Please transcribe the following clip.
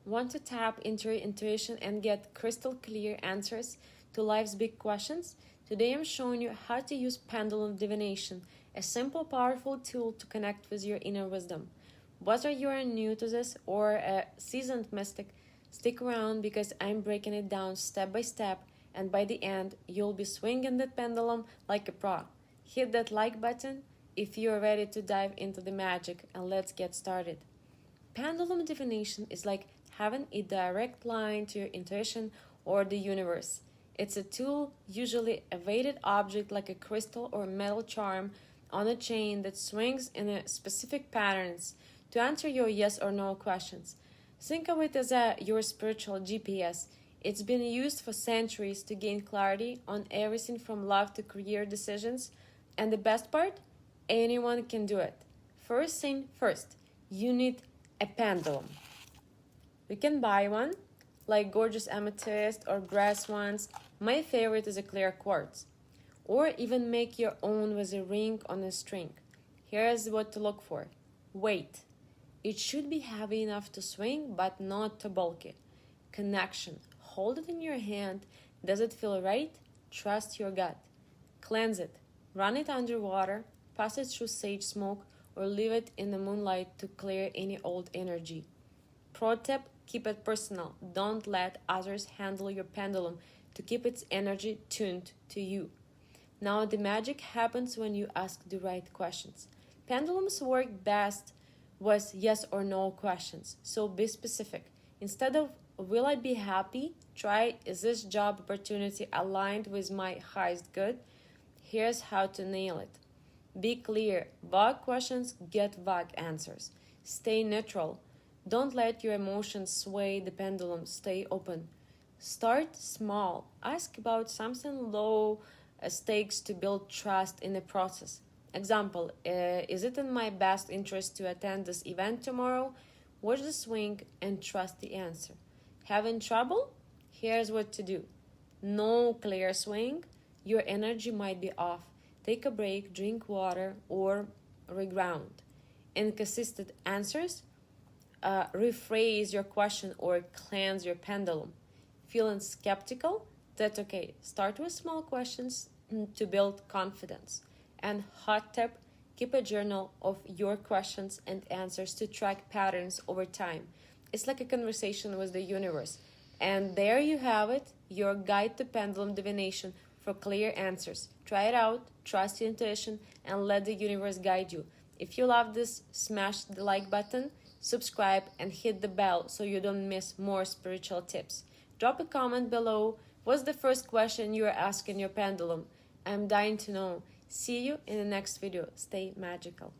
Want to tap into your intuition and get crystal clear answers to life's big questions? Today I'm showing you how to use Pendulum Divination, a simple, powerful tool to connect with your inner wisdom. Whether you are new to this or a seasoned mystic, stick around because I'm breaking it down step by step, and by the end, you'll be swinging that pendulum like a pro. Hit that like button if you're ready to dive into the magic, and let's get started. Pendulum divination is like having a direct line to your intuition or the universe. It's a tool, usually a weighted object like a crystal or metal charm on a chain that swings in a specific patterns to answer your yes or no questions. Think of it as your spiritual GPS. It's been used for centuries to gain clarity on everything from love to career decisions. And the best part? Anyone can do it. First thing first, you need a pendulum. You can buy one, like gorgeous amethyst or brass ones. My favorite is a clear quartz. Or even make your own with a ring on a string. Here's what to look for. Weight. It should be heavy enough to swing, but not too bulky. Connection. Hold it in your hand. Does it feel right? Trust your gut. Cleanse it. Run it under water. Pass it through sage smoke or leave it in the moonlight to clear any old energy. Pro tip, keep it personal. Don't let others handle your pendulum to keep its energy tuned to you. Now the magic happens when you ask the right questions. Pendulums work best with yes or no questions, so be specific. Instead of will I be happy, try is this job opportunity aligned with my highest good? Here's how to nail it. Be clear. Vague questions get vague answers. Stay neutral. Don't let your emotions sway the pendulum. Stay open. Start small. Ask about something low stakes to build trust in the process. Example, is it in my best interest to attend this event tomorrow? Watch the swing and trust the answer. Having trouble? Here's what to do. No clear swing. Your energy might be off. Take a break, drink water, or reground. Inconsistent answers? Rephrase your question or cleanse your pendulum. Feeling skeptical? That's okay. Start with small questions to build confidence. And hot tip, keep a journal of your questions and answers to track patterns over time. It's like a conversation with the universe. And there you have it, your guide to pendulum divination for clear answers. Try it out, trust your intuition, and let the universe guide you. If you love this, smash the like button, subscribe, and hit the bell so you don't miss more spiritual tips. Drop a comment below. What's the first question you are asking your pendulum? I'm dying to know. See you in the next video. Stay magical.